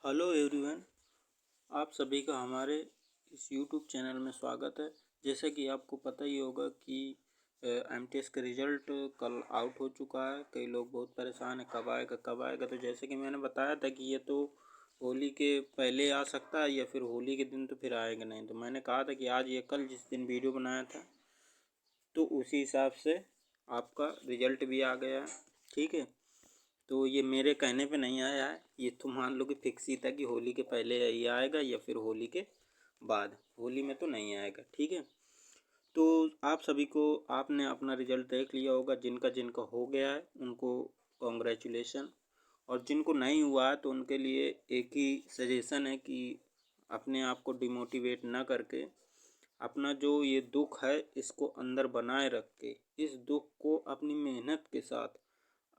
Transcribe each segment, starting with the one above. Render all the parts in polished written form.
Hello everyone, आप सभी का हमारे इस यूट्यूब चैनल में स्वागत है। जैसा कि आपको पता ही होगा कि एमटीएस का रिज़ल्ट कल आउट हो चुका है। कई लोग बहुत परेशान हैं, कब आएगा कब आएगा। तो जैसे कि मैंने बताया था कि ये तो होली के पहले आ सकता है या फिर होली के दिन, तो फिर आएगा नहीं। तो मैंने कहा था कि आज या कल जिस दिन वीडियो बनाया था तो उसी हिसाब से आपका रिज़ल्ट भी आ गया है। ठीक है, तो ये मेरे कहने पे नहीं आया है, ये तो मान लो कि फिक्स ही था कि होली के पहले ये आएगा या फिर होली के बाद। होली में तो नहीं आएगा। ठीक है, तो आप सभी को, आपने अपना रिजल्ट देख लिया होगा। जिनका जिनका हो गया है उनको कॉन्ग्रेचुलेशन, और जिनको नहीं हुआ है तो उनके लिए एक ही सजेशन है कि अपने आप को डिमोटिवेट ना करके अपना जो ये दुख है इसको अंदर बनाए रख के इस दुख को अपनी मेहनत के साथ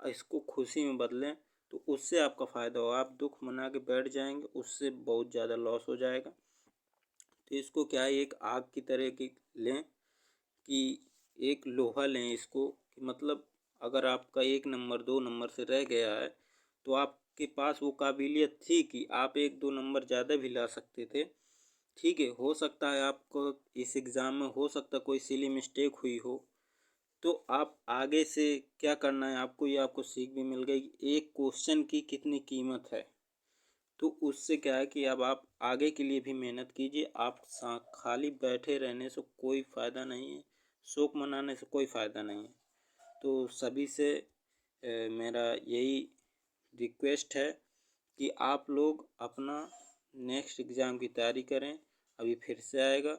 इसको खुशी में बदलें, तो उससे आपका फ़ायदा होगा। आप दुख मना के बैठ जाएंगे, उससे बहुत ज़्यादा लॉस हो जाएगा। तो इसको क्या है, एक आग की तरह की लें कि एक लोहा लें इसको, कि मतलब अगर आपका 1 नंबर 2 नंबर से रह गया है तो आपके पास वो काबिलियत थी कि आप 1 2 नंबर ज़्यादा भी ला सकते थे। ठीक है, हो सकता है आपको इस एग्ज़ाम में हो सकता है कोई सिली मिस्टेक हुई हो, तो आप आगे से क्या करना है आपको, ये आपको सीख भी मिल गई एक क्वेश्चन की कितनी कीमत है। तो उससे क्या है कि अब आप आगे के लिए भी मेहनत कीजिए। आप खाली बैठे रहने से कोई फ़ायदा नहीं है, शौक मनाने से कोई फ़ायदा नहीं है। तो सभी से मेरा यही रिक्वेस्ट है कि आप लोग अपना नेक्स्ट एग्ज़ाम की तैयारी करें। अभी फिर से आएगा,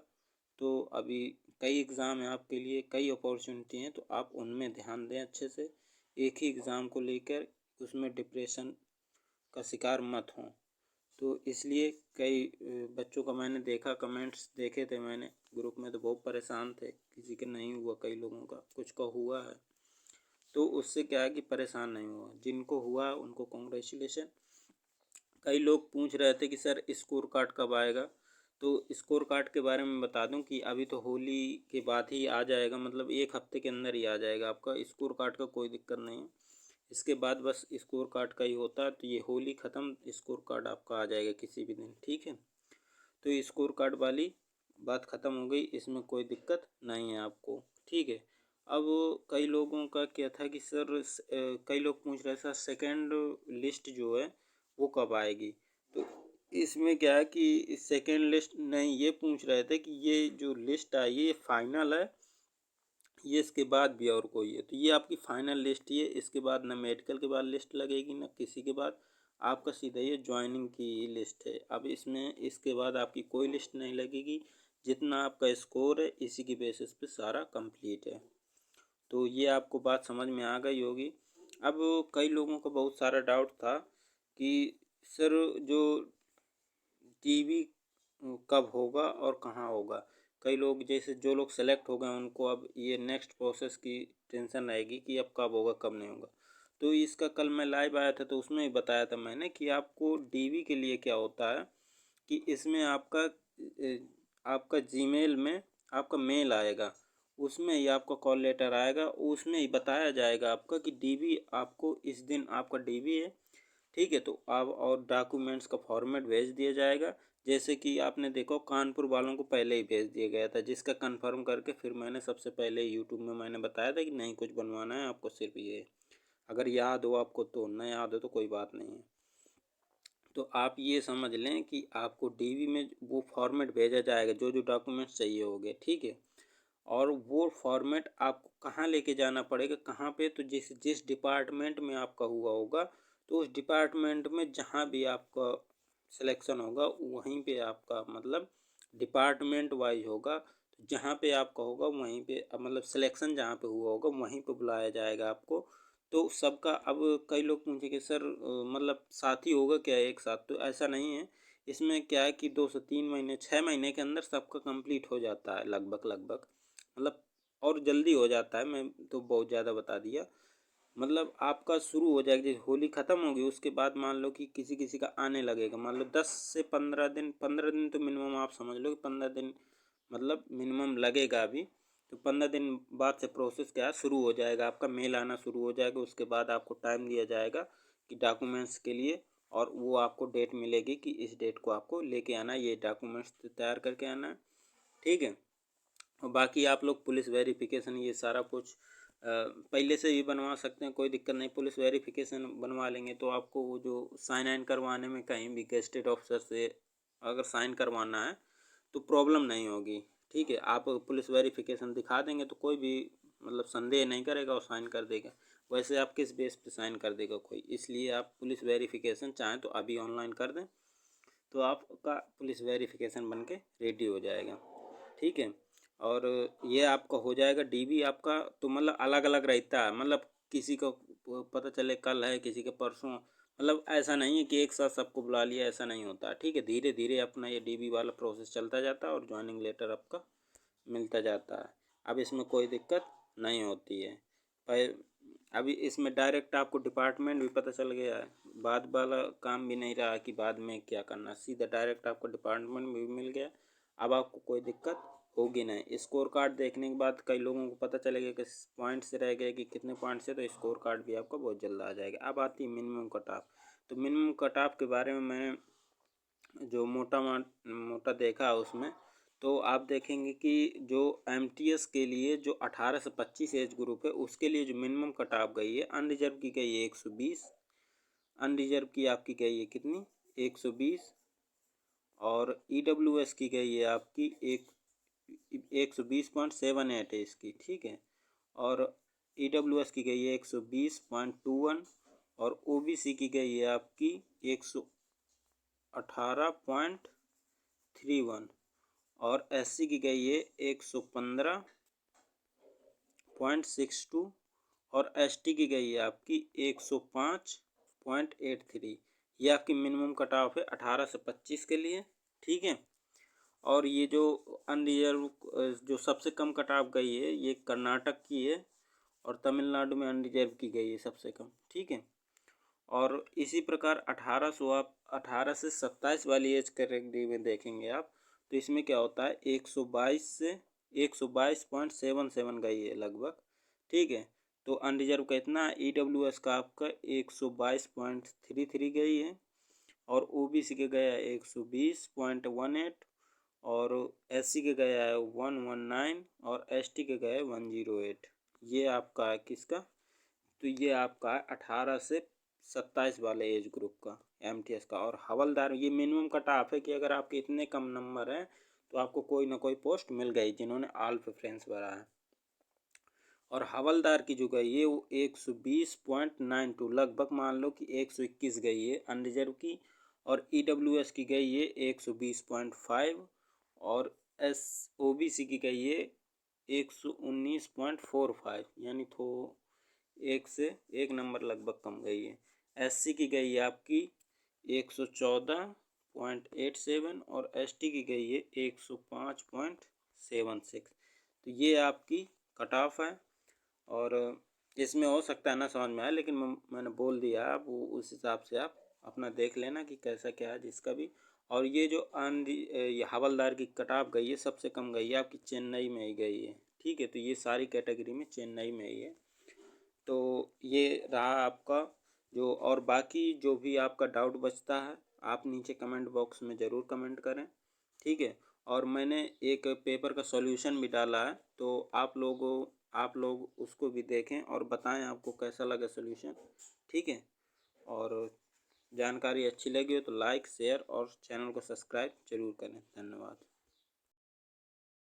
तो अभी कई एग्ज़ाम हैं आपके लिए, कई अपॉर्चुनिटी हैं, तो आप उनमें ध्यान दें अच्छे से। एक ही एग्ज़ाम को लेकर उसमें डिप्रेशन का शिकार मत हों। तो इसलिए कई बच्चों का मैंने देखा, कमेंट्स देखे थे मैंने ग्रुप में, तो बहुत परेशान थे। किसी के नहीं हुआ, कई लोगों का, कुछ का हुआ है। तो उससे क्या है कि परेशान नहीं हुआ, जिनको हुआ उनको कॉन्ग्रेचुलेशन। कई लोग पूछ रहे थे कि सर स्कोर कार्ड कब आएगा। तो स्कोर कार्ड के बारे में बता दूं कि अभी तो होली के बाद ही आ जाएगा, मतलब 1 हफ्ते के अंदर ही आ जाएगा आपका स्कोर कार्ड का, कोई दिक्कत नहीं है। इसके बाद बस स्कोर कार्ड का ही होता है। तो ये होली ख़त्म, स्कोर कार्ड आपका आ जाएगा किसी भी दिन। ठीक है, तो ये स्कोर कार्ड वाली बात ख़त्म हो गई, इसमें कोई दिक्कत नहीं है आपको। ठीक है, अब कई लोगों का क्या था कि सर कई लोग पूछ रहे सर सेकंड लिस्ट जो है वो कब आएगी। तो इसमें क्या है कि सेकंड लिस्ट नहीं, ये पूछ रहे थे कि ये जो लिस्ट आई है ये फाइनल है, ये इसके बाद भी और कोई है। तो ये आपकी फाइनल लिस्ट ही है, इसके बाद ना मेडिकल के बाद लिस्ट लगेगी ना किसी के बाद, आपका सीधा ये ज्वाइनिंग की लिस्ट है। अब इसमें इसके बाद आपकी कोई लिस्ट नहीं लगेगी। जितना आपका स्कोर है इसी की बेसिस पे सारा कंप्लीट है। तो ये आपको बात समझ में आ गई होगी। अब कई लोगों को बहुत सारा डाउट था कि सर जो टीवी कब होगा और कहाँ होगा। कई लोग, जैसे जो लोग सेलेक्ट हो गए उनको अब ये नेक्स्ट प्रोसेस की टेंशन रहेगी कि अब कब होगा कब नहीं होगा। तो इसका कल मैं लाइव आया था तो उसमें ही बताया था मैंने कि आपको डीवी के लिए क्या होता है कि इसमें आपका जीमेल में आपका मेल आएगा, उसमें ही आपका कॉल लेटर आएगा, उसमें ही बताया जाएगा आपका कि डीवी आपको इस दिन आपका डीवी है। ठीक है, तो आप और डॉक्यूमेंट्स का फॉर्मेट भेज दिया जाएगा। जैसे कि आपने देखो कानपुर वालों को पहले ही भेज दिया गया था, जिसका कंफर्म करके फिर मैंने सबसे पहले यूट्यूब में मैंने बताया था कि नहीं कुछ बनवाना है आपको, सिर्फ ये अगर याद हो आपको, तो न याद हो तो कोई बात नहीं है। तो आप ये समझ लें कि आपको डीवी में वो फॉर्मेट भेजा जाएगा जो जो डॉक्यूमेंट्स चाहिए होंगे। ठीक है, और वो फॉर्मेट आपको कहाँ लेके जाना पड़ेगा, कहाँ पे, तो जिस जिस डिपार्टमेंट में आपका हुआ होगा तो उस डिपार्टमेंट में जहाँ भी आपका सिलेक्शन होगा वहीं पे आपका मतलब डिपार्टमेंट वाइज होगा। तो जहाँ पे आपका होगा वहीं पे मतलब सिलेक्शन जहाँ पे हुआ होगा वहीं पे बुलाया जाएगा आपको। तो सबका, अब कई लोग पूछे कि सर मतलब साथ ही होगा क्या एक साथ, तो ऐसा नहीं है। इसमें क्या है कि 2 से 3 महीने 6 महीने के अंदर सबका कंप्लीट हो जाता है लगभग लगभग, मतलब और जल्दी हो जाता है। मैं तो बहुत ज़्यादा बता दिया। मतलब आपका शुरू हो जाएगा, जैसे होली ख़त्म होगी उसके बाद मान लो कि किसी किसी का आने लगेगा, मान लो 10 से 15 दिन, 15 दिन तो मिनिमम आप समझ लो कि 15 दिन मतलब मिनिमम लगेगा अभी। तो 15 दिन बाद से प्रोसेस क्या है शुरू हो जाएगा, आपका मेल आना शुरू हो जाएगा। उसके बाद आपको टाइम दिया जाएगा कि डॉक्यूमेंट्स के लिए और वो आपको डेट मिलेगी कि इस डेट को आपको लेके आना है, ये डॉक्यूमेंट्स तैयार करके आना है, ठीक है। और बाकी आप लोग पुलिस वेरिफिकेशन ये सारा कुछ पहले से ही बनवा सकते हैं, कोई दिक्कत नहीं। पुलिस वेरिफिकेशन बनवा लेंगे तो आपको वो जो साइन इन करवाने में कहीं भी गेस्टेड ऑफिसर से अगर साइन करवाना है तो प्रॉब्लम नहीं होगी, ठीक है। आप पुलिस वेरिफिकेशन दिखा देंगे तो कोई भी मतलब संदेह नहीं करेगा और साइन कर देगा। वैसे आप किस बेस पे साइन कर देगा कोई, इसलिए आप पुलिस वेरिफिकेशन चाहें तो अभी ऑनलाइन कर दें तो आपका पुलिस वेरिफिकेशन बन के रेडी हो जाएगा, ठीक है। और ये आपका हो जाएगा डीबी आपका, तो मतलब अलग अलग रहता है, मतलब किसी को पता चले कल है, किसी के परसों, मतलब ऐसा नहीं है कि एक साथ सबको बुला लिया, ऐसा नहीं होता, ठीक है। धीरे धीरे अपना ये डीबी वाला प्रोसेस चलता जाता है और ज्वाइनिंग लेटर आपका मिलता जाता है। अब इसमें कोई दिक्कत नहीं होती है। पर अभी इसमें डायरेक्ट आपको डिपार्टमेंट भी पता चल गया है, बाद वाला काम भी नहीं रहा कि बाद में क्या करना, सीधा डायरेक्ट आपको डिपार्टमेंट भी मिल गया। अब आपको कोई दिक्कत होगी नहीं। स्कोर कार्ड देखने के बाद कई लोगों को पता चलेगा कि पॉइंट से रह गए कि कितने पॉइंट से, तो स्कोर कार्ड भी आपका बहुत जल्द आ जाएगा। अब आती है मिनिमम कट ऑफ। तो मिनिमम कट ऑफ के बारे में मैंने जो मोटा देखा उसमें, तो आप देखेंगे कि जो एमटीएस के लिए जो 18 से 25 एज ग्रुप है उसके लिए जो मिनिमम कट ऑफ गई है, अनरिजर्व की गई है 120, अनरिजर्व की आपकी गई है कितनी 120, और ईडब्ल्यूएस की गई है आपकी 120.78 है इसकी, ठीक है। और ईडब्ल्यूएस की गई है 120.21, और ओबीसी की गई है आपकी 118.31, और एससी की गई है 115.62, और एसटी की गई है आपकी 105.83। ये आपकी मिनिमम कट ऑफ है 18 से 25 के लिए, ठीक है। और ये जो अनरिजर्व जो सबसे कम कट ऑफ गई है ये कर्नाटक की है, और तमिलनाडु में अनरिजर्व की गई है सबसे कम, ठीक है। और इसी प्रकार 1800 आप 18 से 27 वाली एज कैटेगरी में देखेंगे आप, तो इसमें क्या होता है 122 से 122.77 गई है लगभग, ठीक है। तो अनरिजर्व का इतना, ईडब्ल्यूएस का आपका 122.33 गई है, और ओबीसी के गया 120.18, और एससी के गया है 119, और एसटी के गया है 108। ये आपका है किसका, तो ये आपका है 18 से 27 वाले एज ग्रुप का एमटीएस का। और हवलदार ये मिनिमम कट ऑफ है कि अगर आपके इतने कम नंबर हैं तो आपको कोई ना कोई पोस्ट मिल गई जिन्होंने ऑल प्रेफरेंस भरा है। और हवलदार की जो गई है वो 120.92, लगभग मान लो कि 121 गई है अनरिजर्व की, और ईडब्ल्यूएस की गई है 120.5, और एस ओबीसी की गई है 119.45, यानी थो एक से एक नंबर लगभग कम गई है। एससी की गई है आपकी 114.87, और एसटी की गई है 105.76। तो ये आपकी कट ऑफ है। और इसमें हो सकता है ना समझ में आए, लेकिन मैंने बोल दिया, आप उस हिसाब से आप अपना देख लेना कि कैसा क्या है जिसका भी। और ये जो ये हवलदार की कट ऑफ गई है सबसे कम गई है आपकी चेन्नई में ही गई है, ठीक है। तो ये सारी कैटेगरी में चेन्नई में ही है। तो ये रहा आपका जो, और बाकी जो भी आपका डाउट बचता है आप नीचे कमेंट बॉक्स में ज़रूर कमेंट करें, ठीक है। और मैंने एक पेपर का सॉल्यूशन भी डाला है, तो आप लोग उसको भी देखें और बताएं आपको कैसा लगा सॉल्यूशन, ठीक है। और जानकारी अच्छी लगी हो तो लाइक शेयर और चैनल को सब्सक्राइब जरूर करें। धन्यवाद।